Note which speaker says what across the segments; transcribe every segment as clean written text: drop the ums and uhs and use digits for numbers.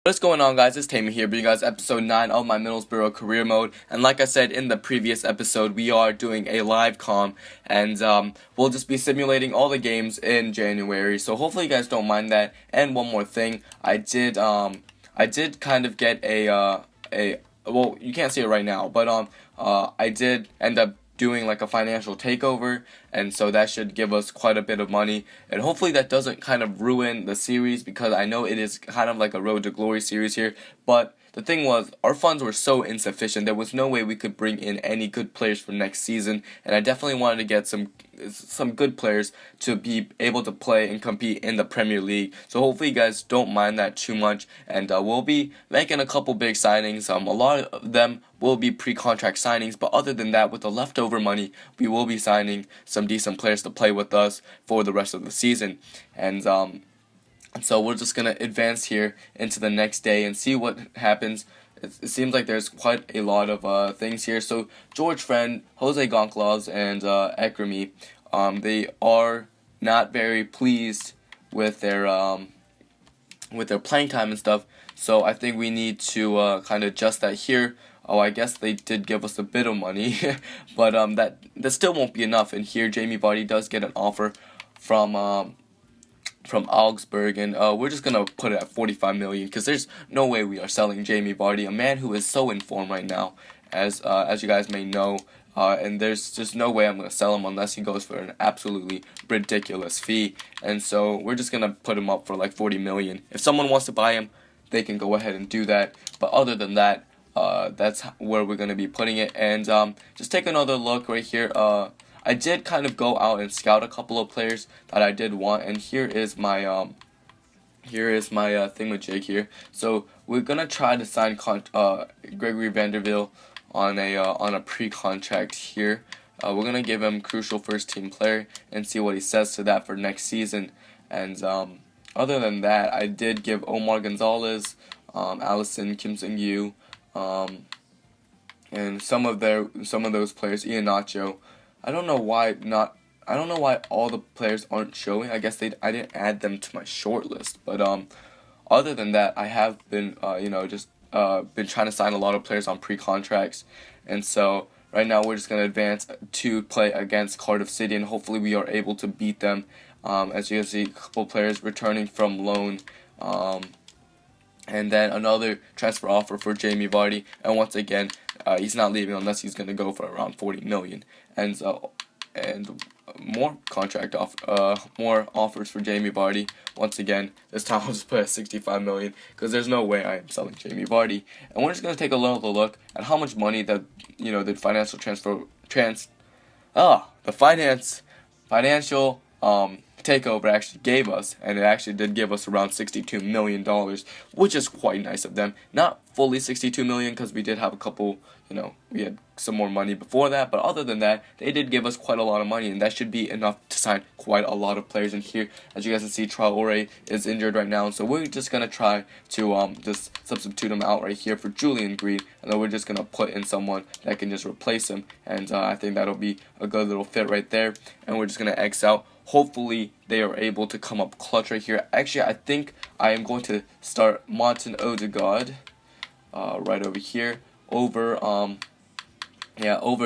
Speaker 1: What's going on, guys? It's Tamer here, bringing you guys episode 9 of my Middlesbrough career mode. And like I said in the previous episode, we are doing a live comm, and we'll just be simulating all the games in January. So hopefully you guys don't mind that. And one more thing, I did kind of get well, you can't see it right now, but I did end up doing like a financial takeover, and so that should give us quite a bit of money, and hopefully that doesn't kind of ruin the series, because I know it is kind of like a Road to Glory series here. But the thing was, our funds were so insufficient, there was no way we could bring in any good players for next season, and I definitely wanted to get some good players to be able to play and compete in the Premier League. So hopefully you guys don't mind that too much, and we'll be making a couple big signings. A lot of them will be pre-contract signings, but other than that, with the leftover money, we will be signing some decent players to play with us for the rest of the season. And so we're just going to advance here into the next day and see what happens. It seems like there's quite a lot of things here. So George Friend, Jose Goncalves, and Ekremi, they are not very pleased with their playing time and stuff. So I think we need to kind of adjust that here. Oh, I guess they did give us a bit of money, but that still won't be enough. And here, Jamie Vardy does get an offer from Augsburg, and we're just gonna put it at 45 million, because there's no way we are selling Jamie Vardy, a man who is so in form right now, as you guys may know. And there's just no way I'm gonna sell him unless he goes for an absolutely ridiculous fee. And so we're just gonna put him up for like 40 million. If someone wants to buy him, they can go ahead and do that. But other than that, that's where we're gonna be putting it. And just take another look right here. I did kind of go out and scout a couple of players that I did want, and here is my thingamajig here. So we're gonna try to sign Gregory Vanderville on a pre-contract here. We're gonna give him crucial first team player and see what he says to that for next season. And other than that, I did give Omar Gonzalez, Allison, Kim Sung-yu, and some of those players, Iheanacho. I don't know why all the players aren't showing. I guess I didn't add them to my short list. But other than that, I have been been trying to sign a lot of players on pre-contracts, and so right now we're just gonna advance to play against Cardiff City, and hopefully we are able to beat them. As you can see, a couple players returning from loan. And then another transfer offer for Jamie Vardy, and once again, he's not leaving unless he's gonna go for around 40 million. And more more offers for Jamie Vardy. Once again, this time I'll just put at 65 million, because there's no way I am selling Jamie Vardy. And we're just gonna take a little look at how much money that the financial takeover actually gave us, and it actually did give us around $62 million, which is quite nice of them. Not fully 62 million, because we did have a couple, we had some more money before that, but other than that, they did give us quite a lot of money, and that should be enough to sign quite a lot of players. In here, as you guys can see, Traore is injured right now, so we're just gonna try to just substitute him out right here for Julian Green, and then we're just gonna put in someone that can just replace him, and I think that'll be a good little fit right there. And we're just gonna X out. Hopefully they are able to come up clutch right here. Actually, I think I am going to start Martin Odegaard right over here over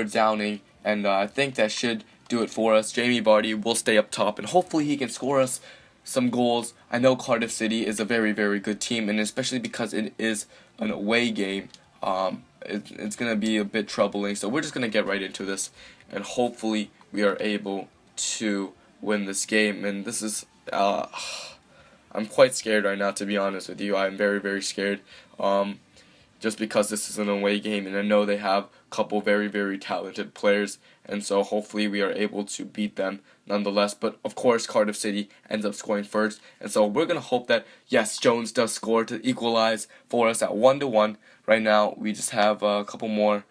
Speaker 1: Downing, and I think that should do it for us. Jamie Vardy will stay up top, and hopefully he can score us some goals. I know Cardiff City is a very, very good team, and especially because it is an away game, it's going to be a bit troubling. So we're just going to get right into this, and hopefully we are able to win this game. And this is I'm quite scared right now, to be honest with you. I'm very, very scared, just because this is an away game, and I know they have a couple very, very talented players, and so hopefully we are able to beat them nonetheless. But of course Cardiff City ends up scoring first, and so we're going to hope that, yes, Jones does score to equalize for us at 1-1. Right now we just have a couple more,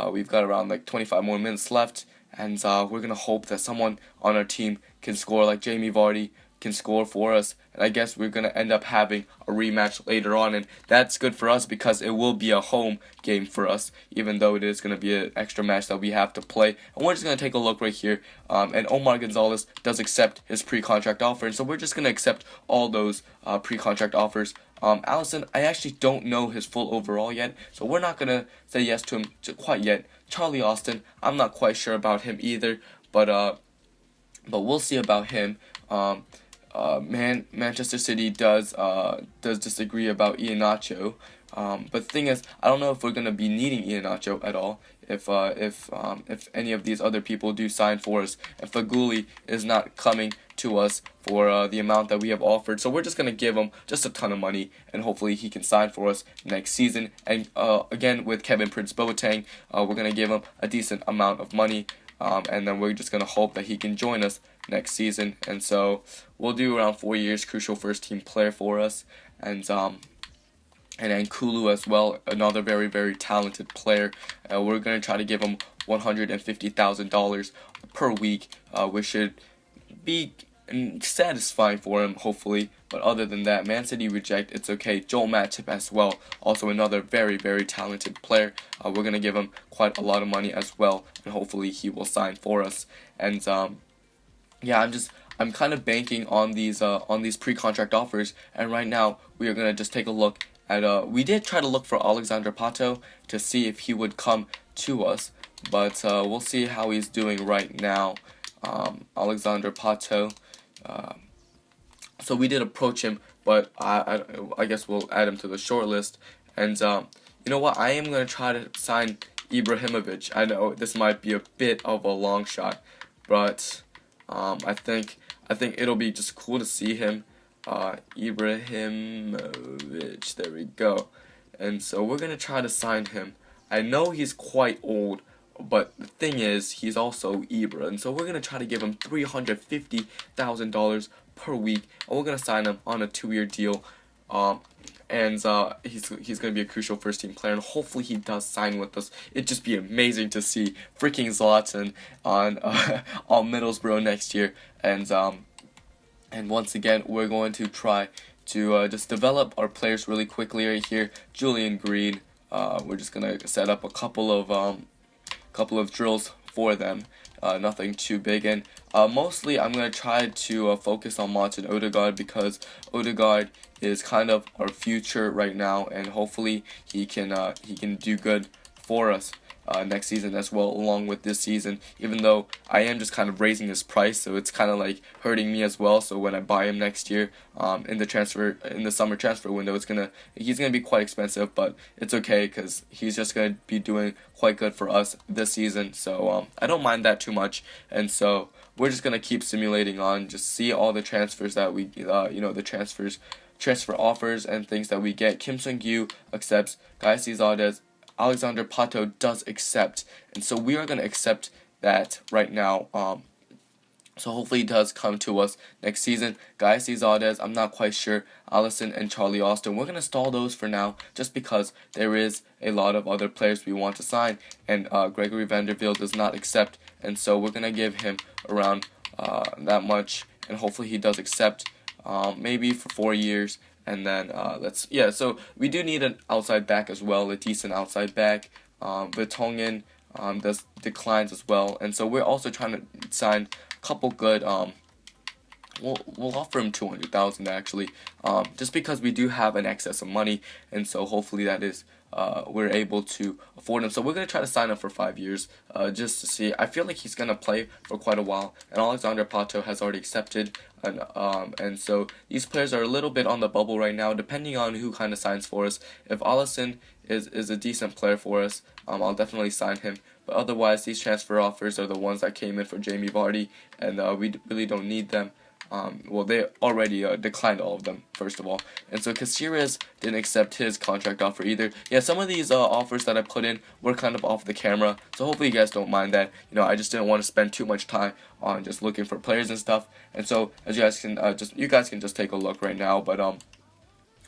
Speaker 1: we've got around like 25 more minutes left, and we're going to hope that someone on our team can score, like Jamie Vardy can score for us, and I guess we're going to end up having a rematch later on, and that's good for us because it will be a home game for us, even though it is going to be an extra match that we have to play. And we're just going to take a look right here, and Omar Gonzalez does accept his pre-contract offer, and so we're just going to accept all those pre-contract offers Allison, I actually don't know his full overall yet, so we're not gonna say yes to him quite yet. Charlie Austin, I'm not quite sure about him either, but we'll see about him. Manchester City does disagree about Iheanacho. But the thing is, I don't know if we're gonna be needing Iheanacho at all. If any of these other people do sign for us, and Feghouli is not coming to us for the amount that we have offered, so we're just gonna give him just a ton of money, and hopefully he can sign for us next season. And again, with Kevin Prince Boateng, we're gonna give him a decent amount of money. And then we're just going to hope that he can join us next season. And so we'll do around 4 years, crucial first team player for us. And then Kulu as well, another very, very talented player. We're going to try to give him $150,000 per week, which should be satisfying for him, hopefully. But other than that, Man City reject, it's okay. Joel Matip as well, also another very, very talented player. We're going to give him quite a lot of money as well, and hopefully he will sign for us. And yeah, I'm kind of banking on these pre-contract offers, and right now we are going to just take a look at we did try to look for Alexandre Pato to see if he would come to us, but we'll see how he's doing right now. Alexandre Pato. So we did approach him, but I guess we'll add him to the short list. And you know what? I am going to try to sign Ibrahimovic. I know this might be a bit of a long shot, but I think it'll be just cool to see him. Ibrahimovic, there we go. And so we're going to try to sign him. I know he's quite old, but the thing is, he's also Ibra, and so we're going to try to give him $350,000 per week, and we're going to sign him on a 2-year deal. He's going to be a crucial first team player, and hopefully he does sign with us. It'd just be amazing to see freaking Zlatan on Middlesbrough next year. And once again, we're going to try to just develop our players really quickly right here. Julian Green, we're just going to set up a couple of drills for them, nothing too big, and mostly I'm going to try to focus on Martin Odegaard, because Odegaard is kind of our future right now, and hopefully he can do good for us next season as well, along with this season, even though I am just kind of raising his price, so it's kind of like hurting me as well. So when I buy him next year in the summer transfer window, he's gonna be quite expensive, but it's okay because he's just gonna be doing quite good for us this season, so I don't mind that too much. And so we're just gonna keep simulating on, just see all the transfers that we the transfer offers and things that we get. Kim Sung-gyu accepts, Guy Cizaldes, Alexandre Pato does accept, and so we are going to accept that right now. So hopefully he does come to us next season. Guy Cizaldes, I'm not quite sure. Alisson and Charlie Austin, we're going to stall those for now, just because there is a lot of other players we want to sign, and Gregory Vandervelde does not accept, and so we're going to give him around that much, and hopefully he does accept, maybe for 4 years. And then so we do need an outside back as well, a decent outside back. Vertonghen does declines as well, and so we're also trying to sign a couple good. We'll offer him $200,000 actually, just because we do have an excess of money, and so hopefully that is we're able to afford him. So we're gonna try to sign him for 5 years, just to see. I feel like he's gonna play for quite a while, and Alexandre Pato has already accepted. And so these players are a little bit on the bubble right now, depending on who kind of signs for us. If Alisson is a decent player for us, I'll definitely sign him. But otherwise, these transfer offers are the ones that came in for Jamie Vardy, and we really don't need them. Well, they already declined all of them, first of all. And so Caceres didn't accept his contract offer either. Yeah, some of these offers that I put in were kind of off the camera, so hopefully you guys don't mind that. I just didn't want to spend too much time on just looking for players and stuff. And so, as you guys can just take a look right now. But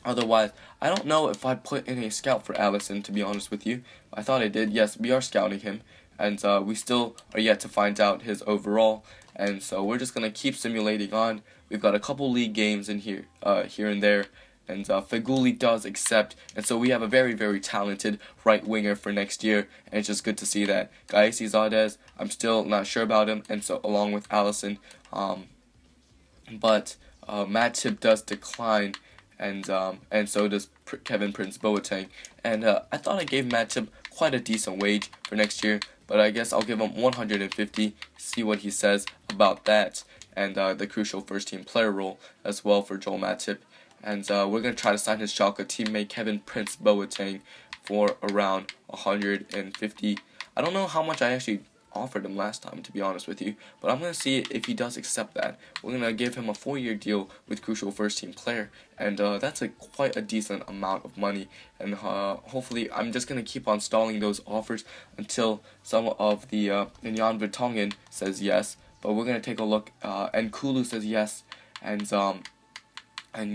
Speaker 1: otherwise, I don't know if I put in a scout for Alisson, to be honest with you. I thought I did. Yes, we are scouting him, and we still are yet to find out his overall. And so we're just gonna keep simulating on. We've got a couple league games in here and there, and Feghouli does accept, and so we have a very, very talented right winger for next year, and it's just good to see that. Guy Cizaldes, I'm still not sure about him, and so along with Alisson, but Matip does decline, and so does Kevin Prince Boateng. And I thought I gave Matip quite a decent wage for next year, but I guess I'll give him 150. See what he says about that, and the crucial first team player role as well for Joel Matip. And we're gonna try to sign his Schalke teammate Kevin Prince Boateng for around 150. I don't know how much I actually offered him last time, to be honest with you, but I'm going to see if he does accept that. We're going to give him a 4-year deal with crucial first team player, and that's quite a decent amount of money, and hopefully I'm just going to keep on stalling those offers until some of the Jan Vertonghen says yes, but we're going to take a look, and Kulu says yes, and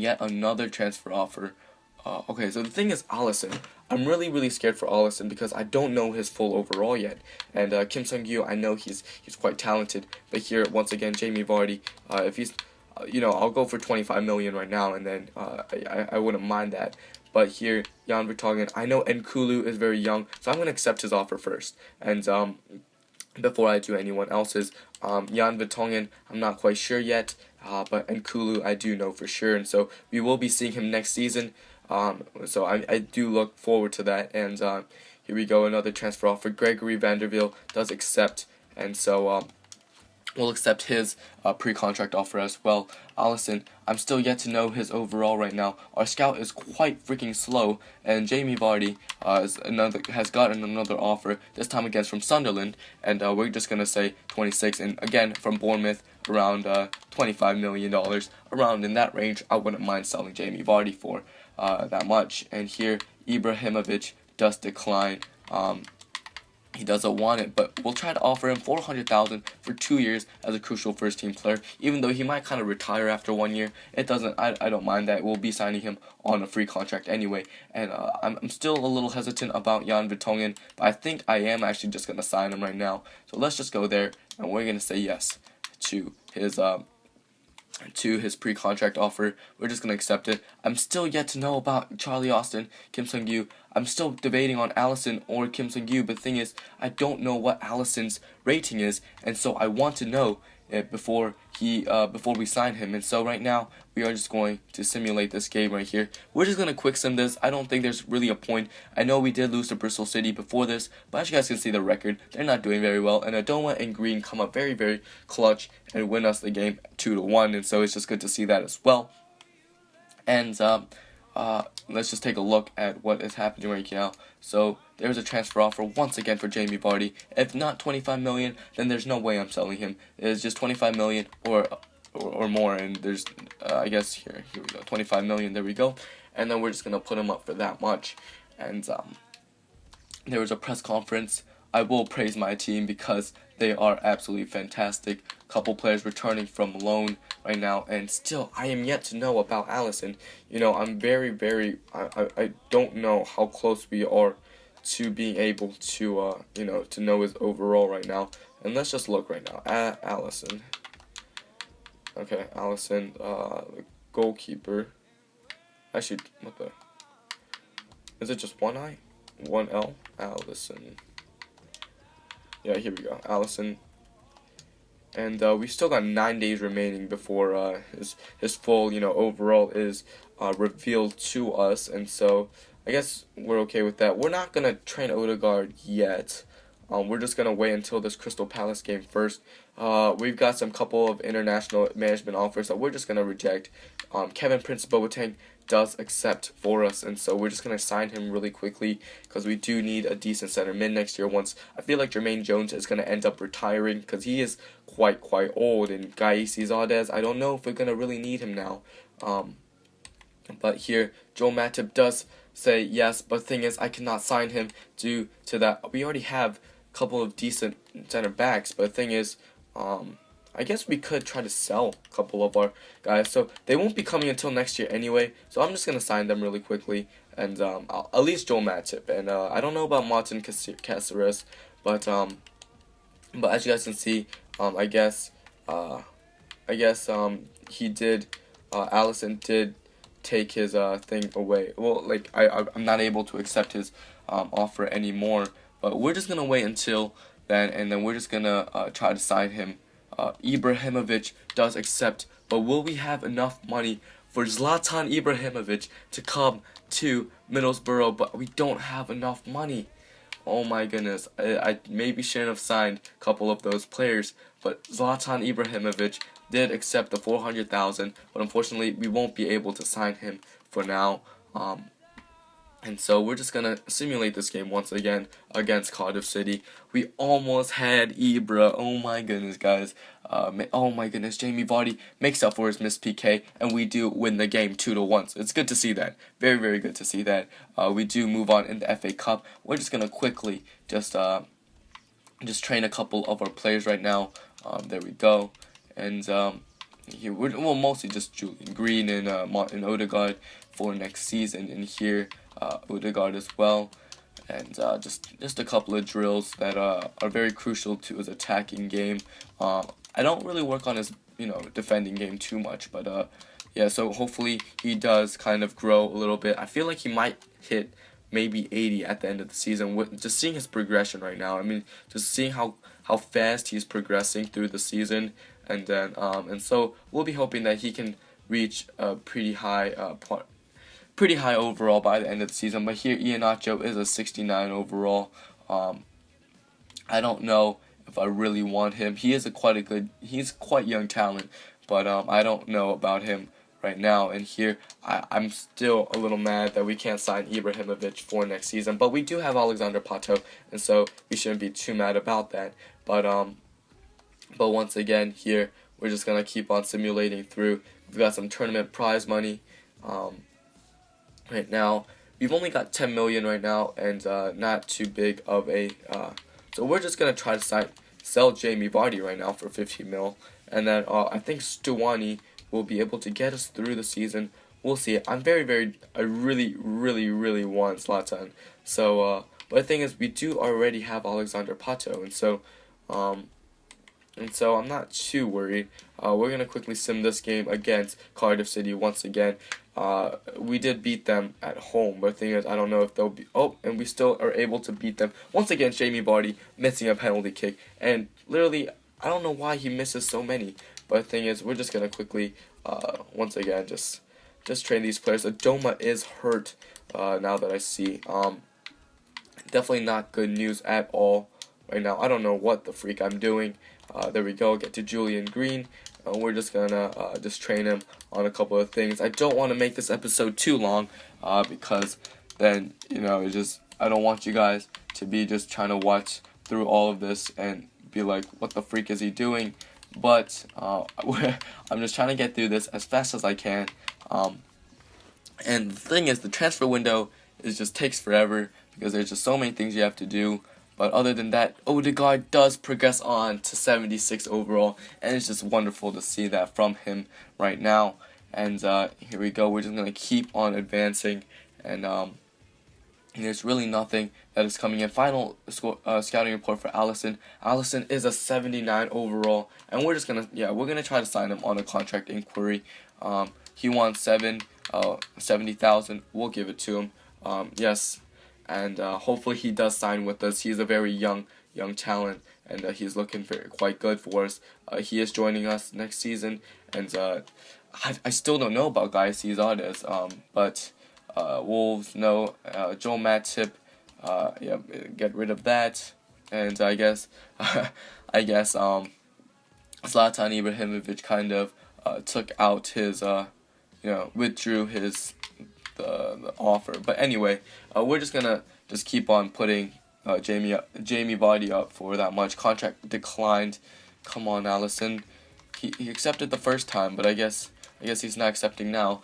Speaker 1: yet another transfer offer. Okay, so the thing is, Alisson. I'm really scared for Alisson because I don't know his full overall yet. And Kim Sung-gyu, I know he's quite talented, but here once again, Jamie Vardy. If he's, I'll go for 25 million right now, and then I wouldn't mind that. But here, Jan Vertonghen, I know N'Kulu is very young, so I'm gonna accept his offer first. And before I do anyone else's, Jan Vertonghen, I'm not quite sure yet, but N'Kulu I do know for sure, and so we will be seeing him next season. So I do look forward to that, and here we go, another transfer offer. Gregory Vanderveel does accept, and so we'll accept his pre-contract offer as well. Alisson, I'm still yet to know his overall right now. Our scout is quite freaking slow, and Jamie Vardy has gotten another offer, this time again from Sunderland, and we're just going to say 26, and again from Bournemouth, around $25 million, around in that range. I wouldn't mind selling Jamie Vardy for that much. And here Ibrahimovic does decline. He doesn't want it, but we'll try to offer him $400,000 for 2 years as a crucial first team player. Even though he might kind of retire after 1 year, it doesn't. I don't mind that. We'll be signing him on a free contract anyway. And I'm still a little hesitant about Jan Vertonghen, but I think I am actually just gonna sign him right now. So let's just go there, and we're gonna say yes to his pre-contract offer. We're just going to accept it. I'm still yet to know about Charlie Austin, Kim Sung-gyu. I'm still debating on Alisson or Kim Sung-gyu, but the thing is, I don't know what Alisson's rating is, and so I want to know it before we sign him. And so right now, we are just going to simulate this game right here. We're just going to quick sim this. I don't think there's really a point. I know we did lose to Bristol City before this, but as you guys can see the record, they're not doing very well, and Adomah and Green come up very clutch and win us the game 2-1, and so it's just good to see that as well. And let's just take a look at what is happening right now. So there's a transfer offer once again for Jamie Vardy. If not 25 million, then there's no way I'm selling him. It's just 25 million or more, and there's I guess here we go, 25 million. There we go, and then we're just gonna put him up for that much. And there was a press conference. I will praise my team because they are absolutely fantastic. Couple players returning from loan right now, and still I am yet to know about Alisson. I'm very I don't know how close we are to being able to to know his overall right now. And let's just look right now at Alisson. Okay, Alisson, the goalkeeper. Actually, is it just one I? One L? Alisson. Yeah, here we go, Alisson. And we still got 9 days remaining before his full overall is revealed to us, and so I guess we're okay with that. We're not gonna train Odegaard yet. We're just gonna wait until this Crystal Palace game first. We've got some couple of international management offers that we're just gonna reject. Kevin Prince Boateng does accept for us, and so we're just going to sign him really quickly because we do need a decent center mid next year. Once I feel like Jermaine Jones is going to end up retiring because he is quite old, and Gaisi Zardes, I don't know if we're going to really need him now. But here Joel Matip does say yes, but the thing is I cannot sign him due to that. We already have a couple of decent center backs, but the thing is I guess we could try to sell a couple of our guys. So they won't be coming until next year anyway. So I'm just going to sign them really quickly. And at least Joel Matip. And I don't know about Martin Caceres. But as you guys can see, I guess he did, Alisson did take his thing away. Well, like, I'm not able to accept his offer anymore. But we're just going to wait until then. And then we're just going to try to sign him. Ibrahimovic does accept, but will we have enough money for Zlatan Ibrahimovic to come to Middlesbrough, but we don't have enough money. Oh my goodness, I maybe shouldn't have signed a couple of those players, but Zlatan Ibrahimovic did accept the 400,000, but unfortunately we won't be able to sign him for now. And so we're just going to simulate this game once again against Cardiff City. We almost had Ibra. Oh my goodness, guys. Oh my goodness, Jamie Vardy makes up for his missed PK, and we do win the game 2-1. So it's good to see that. Very, very good to see that. We do move on in the FA Cup. We're just going to quickly just train a couple of our players right now. There we go. And here we'll mostly just Julian Green and Odegaard for next season. And here Odegaard as well, and just a couple of drills that are very crucial to his attacking game. I don't really work on his defending game too much, but yeah. So hopefully he does kind of grow a little bit. I feel like he might hit maybe 80 at the end of the season. With just seeing his progression right now, I mean, just seeing how fast he's progressing through the season, and then and so we'll be hoping that he can reach a pretty high overall by the end of the season. But here Iheanacho is a 69 overall. I don't know if I really want him. He is he's quite young talent, but I don't know about him right now. And here I'm still a little mad that we can't sign Ibrahimovic for next season, but we do have Alexander Pato, and so we shouldn't be too mad about that. But once again here we're just gonna keep on simulating through. We've got some tournament prize money. Right now we've only got 10 million right now, and not too big of a so we're just gonna try to sell Jamie Vardy right now for 15 mil, and then I think Stuani will be able to get us through the season. We'll see. I really want Zlatan. So but the thing is, we do already have Alexander Pato, and so I'm not too worried. We're going to quickly sim this game against Cardiff City once again. We did beat them at home, but the thing is, I don't know if they'll be... Oh, and we still are able to beat them. Once again, Jamie Vardy missing a penalty kick. And literally, I don't know why he misses so many. But the thing is, we're just going to quickly, once again, just train these players. Adoma is hurt now that I see. Definitely not good news at all right now. I don't know what the freak I'm doing. There we go, get to Julian Green. We're just gonna just train him on a couple of things. I don't want to make this episode too long because then, I don't want you guys to be just trying to watch through all of this and be like, what the freak is he doing? But I'm just trying to get through this as fast as I can. And the thing is, the transfer window just takes forever because there's just so many things you have to do. But other than that, Odegaard does progress on to 76 overall, and it's just wonderful to see that from him right now. And here we go, we're just going to keep on advancing, and there's really nothing that is coming in. Final scouting report for Alisson. Alisson is a 79 overall, and we're just going to, we're going to try to sign him on a contract inquiry. He wants 70,000, we'll give it to him, yes. And hopefully he does sign with us. He's a very young talent, and he's looking quite good for us. He is joining us next season, and I still don't know about Guy Cesardes, but Wolves know Joel Matip. Get rid of that, and I guess Zlatan Ibrahimovic kind of took out his withdrew his the offer. But anyway, we're just gonna keep on putting Jamie Vardy up for that much. Contract declined. Come on, Alisson. He accepted the first time, but I guess he's not accepting now.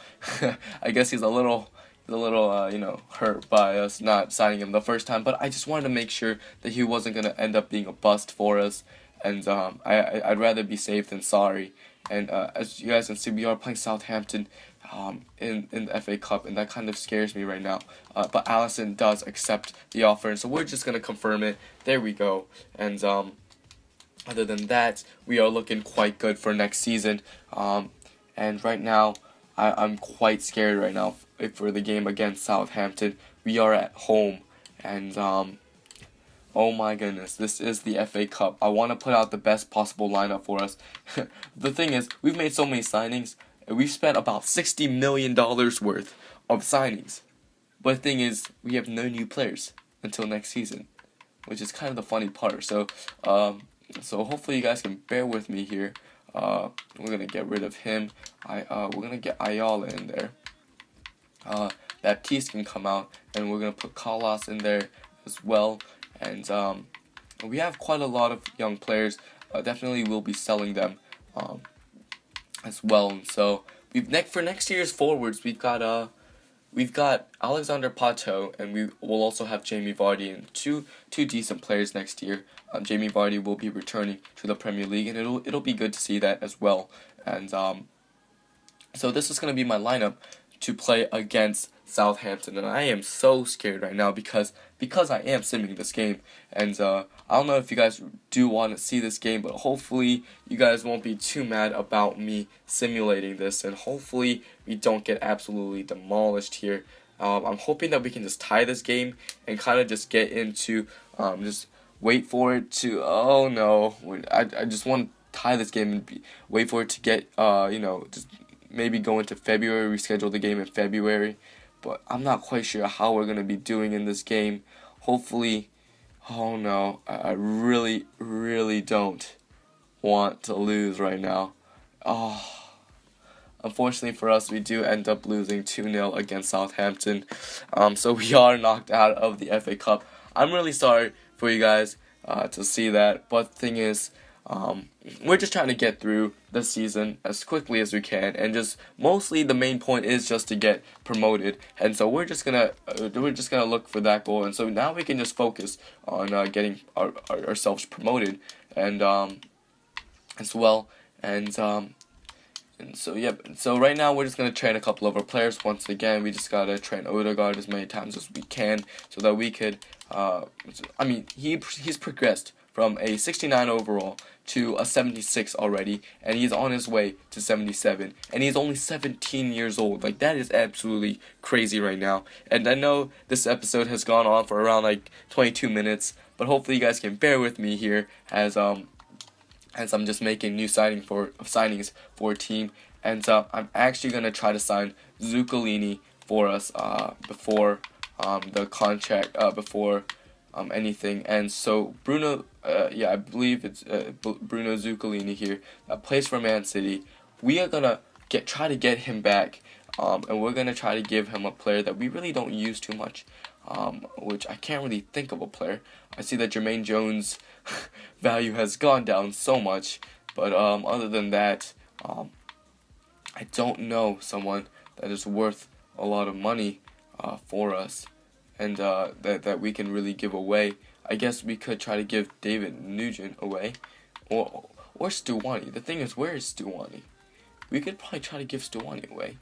Speaker 1: I guess he's a little hurt by us not signing him the first time. But I just wanted to make sure that he wasn't gonna end up being a bust for us. And I'd rather be safe than sorry. And as you guys can see, we are playing Southampton in the FA Cup, and that kind of scares me right now. But Alisson does accept the offer, and so we're just going to confirm it. There we go. And other than that, we are looking quite good for next season. And right now, I'm quite scared right now for the game against Southampton. We are at home, and oh my goodness, this is the FA Cup. I want to put out the best possible lineup for us. The thing is, we've made so many signings. and we spent about $60 million worth of signings. But the thing is, we have no new players until next season, which is kind of the funny part. So hopefully you guys can bear with me here. We're gonna get rid of him. We're gonna get Ayala in there. Baptiste can come out, and we're gonna put Kalas in there as well. And we have quite a lot of young players. Definitely will be selling them as well. And so for next year's forwards, we've got Alexander Pato, and we will also have Jamie Vardy, and two decent players next year. Jamie Vardy will be returning to the Premier League, and it'll be good to see that as well. And so this is gonna be my lineup to play against Southampton, and I am so scared right now because I am simming this game, and I don't know if you guys do want to see this game, but hopefully you guys won't be too mad about me simulating this, and hopefully we don't get absolutely demolished here. I'm hoping that we can just tie this game and kind of just get into just wait for it to I just want to tie this game and wait for it to get just maybe go into February, reschedule the game in February, but I'm not quite sure how we're going to be doing in this game. Hopefully, oh no, I really, really don't want to lose right now. Unfortunately for us, we do end up losing 2-0 against Southampton, so we are knocked out of the FA Cup. I'm really sorry for you guys to see that, but the thing is, we're just trying to get through the season as quickly as we can, and just mostly the main point is just to get promoted. And so we're just gonna look for that goal. And so now we can just focus on getting ourselves promoted, and as well. And so yeah. So right now we're just gonna train a couple of our players. Once again, we just gotta train Odegaard as many times as we can, so that we could. He's progressed from a 69 overall to a 76 already, and he's on his way to 77, and he's only 17 years old. Like, that is absolutely crazy right now. And I know this episode has gone on for around like 22 minutes, but hopefully you guys can bear with me here as I'm just making new signings for a team. And I'm actually gonna try to sign Zuccolini for us before the contract before anything. And so Bruno, I believe it's Bruno Zuccolini here, plays for Man City. We are gonna try to get him back, and we're gonna try to give him a player that we really don't use too much, which I can't really think of a player. I see that Jermaine Jones' value has gone down so much, but other than that, I don't know someone that is worth a lot of money for us, and that we can really give away. I guess we could try to give David Nugent away, or Stuwani. The thing is, where is Stuwani? We could probably try to give Stuwani away.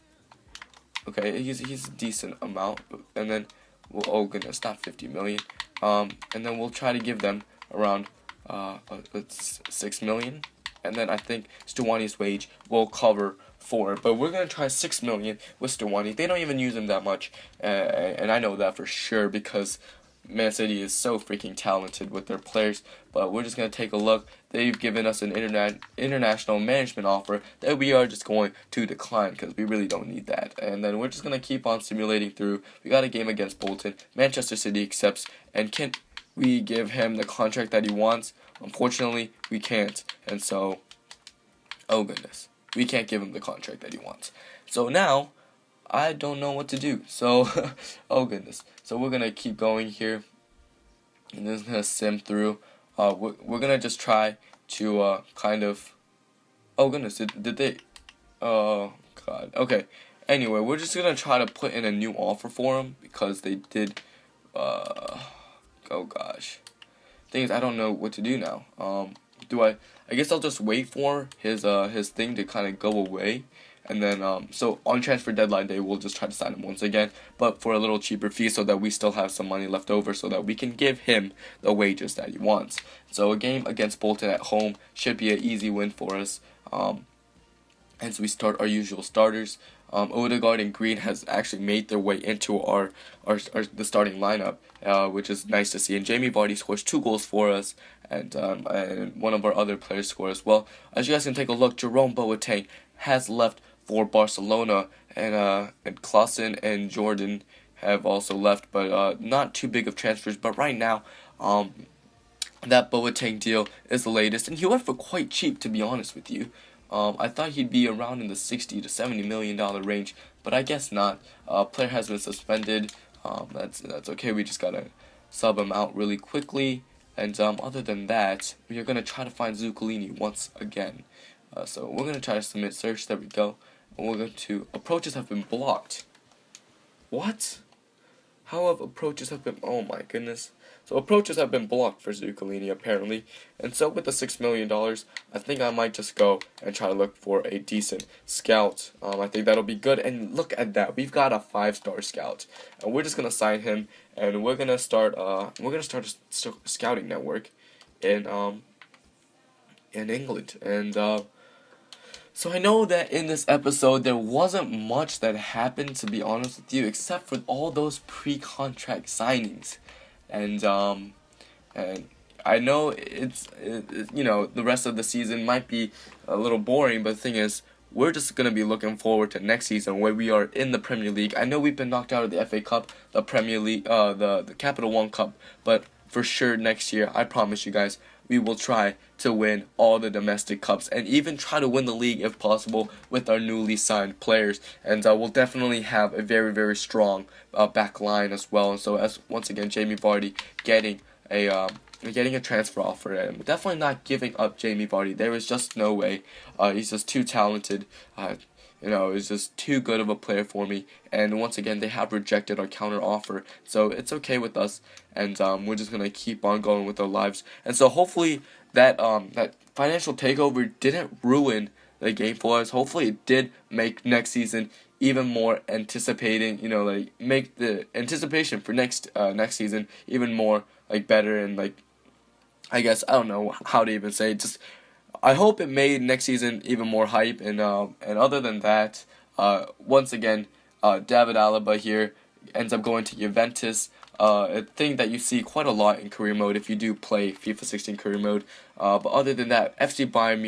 Speaker 1: Okay, he's a decent amount, and then oh goodness, not 50 million. And then we'll try to give them around 6 million, and then I think Stuwani's wage will cover for it. But we're gonna try 6 million with Stuwani. They don't even use him that much, and I know that for sure because Man City is so freaking talented with their players. But we're just gonna take a look. They've given us an international management offer that we are just going to decline because we really don't need that. And then we're just gonna keep on simulating through. We got a game against Bolton. Manchester City accepts, and can we give him the contract that he wants? Unfortunately, we can't. And so, oh goodness, we can't give him the contract that he wants. So now, I don't know what to do. So, oh goodness. So we're gonna keep going here, and this is gonna sim through. We're gonna just try to kind of. Oh goodness, did they? Oh god. Okay. Anyway, we're just gonna try to put in a new offer for him because they did. Oh gosh. Thing is, I don't know what to do now. I guess I'll just wait for his thing to kind of go away. And then, so on transfer deadline day, we'll just try to sign him once again, but for a little cheaper fee so that we still have some money left over so that we can give him the wages that he wants. So a game against Bolton at home should be an easy win for us. As we start our usual starters, Odegaard and Green has actually made their way into the starting lineup, which is nice to see. And Jamie Vardy scores 2 goals for us, and one of our other players score as well. As you guys can take a look, Jerome Boateng has left for Barcelona, and Klaassen and Jordan have also left, but not too big of transfers. But right now, that Boateng deal is the latest, and he went for quite cheap, to be honest with you. I thought he'd be around in the $60 to $70 million range, but I guess not. Player has been suspended. That's okay. We just gotta sub him out really quickly. And other than that, we are gonna try to find Zuccolini once again. So we're gonna try to submit search. There we go. And we're going to approaches have been blocked. What? How have approaches have been? Oh my goodness. So approaches have been blocked for Zuccolini apparently, and so with the $6 million, I think I might just go and try to look for a decent scout. I think that'll be good. And look at that, we've got a 5-star scout, and we're just gonna sign him, and we're gonna start a scouting network in England. And so I know that in this episode there wasn't much that happened, to be honest with you, except for all those pre-contract signings. And I know the rest of the season might be a little boring, but the thing is, we're just gonna be looking forward to next season where we are in the Premier League. I know we've been knocked out of the FA Cup, the Premier League, the Capital One Cup, but for sure next year, I promise you guys, we will try to win all the domestic cups and even try to win the league if possible with our newly signed players. And we'll definitely have a very, very strong back line as well. And so, as once again, Jamie Vardy getting a transfer offer, and definitely not giving up Jamie Vardy. There is just no way. He's just too talented. He's just too good of a player for me. And once again, they have rejected our counter offer, so it's okay with us. And we're just gonna keep on going with our lives. And so hopefully that financial takeover didn't ruin the game for us. Hopefully it did make next season even more anticipating. Make the anticipation for next season even more better, and I guess I don't know how to even say it. Just I hope it made next season even more hype. And other than that, once again, David Alaba here ends up going to Juventus. A thing that you see quite a lot in career mode if you do play FIFA 16 career mode. But other than that, FC Bayern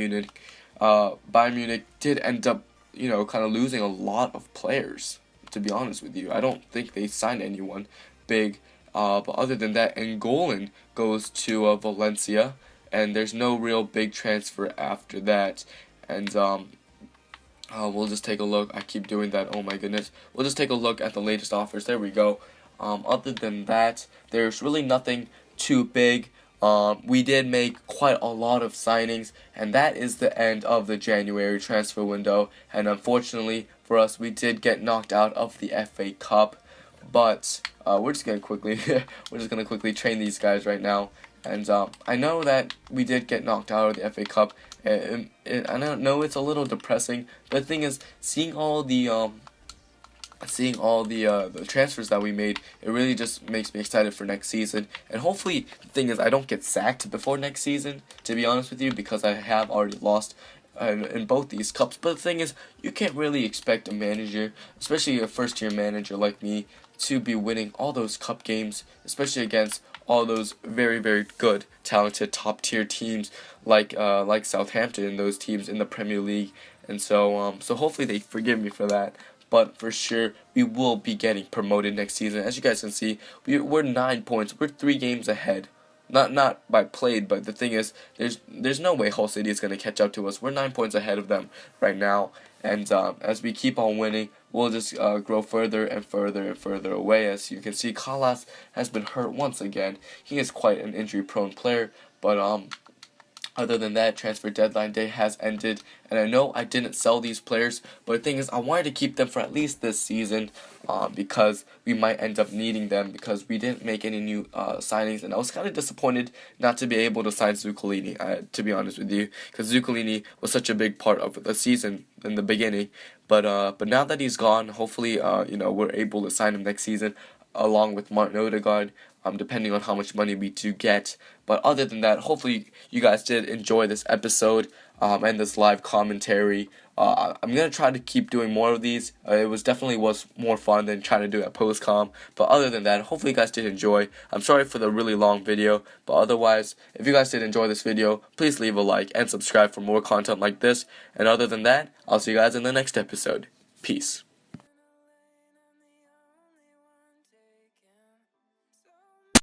Speaker 1: Munich did end up kind of losing a lot of players. To be honest with you, I don't think they signed anyone big. But other than that, N'Golo goes to Valencia, and there's no real big transfer after that. And we'll just take a look. I keep doing that. Oh my goodness. We'll just take a look at the latest offers. There we go. Other than that, there's really nothing too big. We did make quite a lot of signings, and that is the end of the January transfer window. And unfortunately for us, we did get knocked out of the FA Cup. But we're just gonna quickly train these guys right now. And I know that we did get knocked out of the FA Cup. I don't know, it's a little depressing. But the thing is, seeing all the transfers that we made, it really just makes me excited for next season. And hopefully, the thing is, I don't get sacked before next season, to be honest with you, because I have already lost in both these cups. But the thing is, you can't really expect a manager, especially a first-year manager like me, to be winning all those cup games, especially against all those very, very good, talented, top-tier teams like Southampton and those teams in the Premier League. And so hopefully they forgive me for that. But for sure, we will be getting promoted next season. As you guys can see, we're 9 points. We're 3 games ahead. Not by played, but the thing is, there's no way Hull City is going to catch up to us. We're 9 points ahead of them right now. And as we keep on winning, we'll just grow further and further and further away. As you can see, Kalas has been hurt once again. He is quite an injury-prone player, but other than that, transfer deadline day has ended, and I know I didn't sell these players, but the thing is, I wanted to keep them for at least this season, because we might end up needing them, because we didn't make any new signings, and I was kind of disappointed not to be able to sign Zuccolini, to be honest with you, because Zuccolini was such a big part of the season in the beginning. But now that he's gone, hopefully we're able to sign him next season, along with Martin Odegaard, depending on how much money we do get. But other than that, hopefully you guys did enjoy this episode and this live commentary I'm gonna try to keep doing more of these. It was more fun than trying to do it at postcom. But other than that, hopefully you guys did enjoy. I'm sorry for the really long video, but otherwise, if you guys did enjoy this video, please leave a like and subscribe for more content like this. And other than that, I'll see you guys in the next episode. Peace.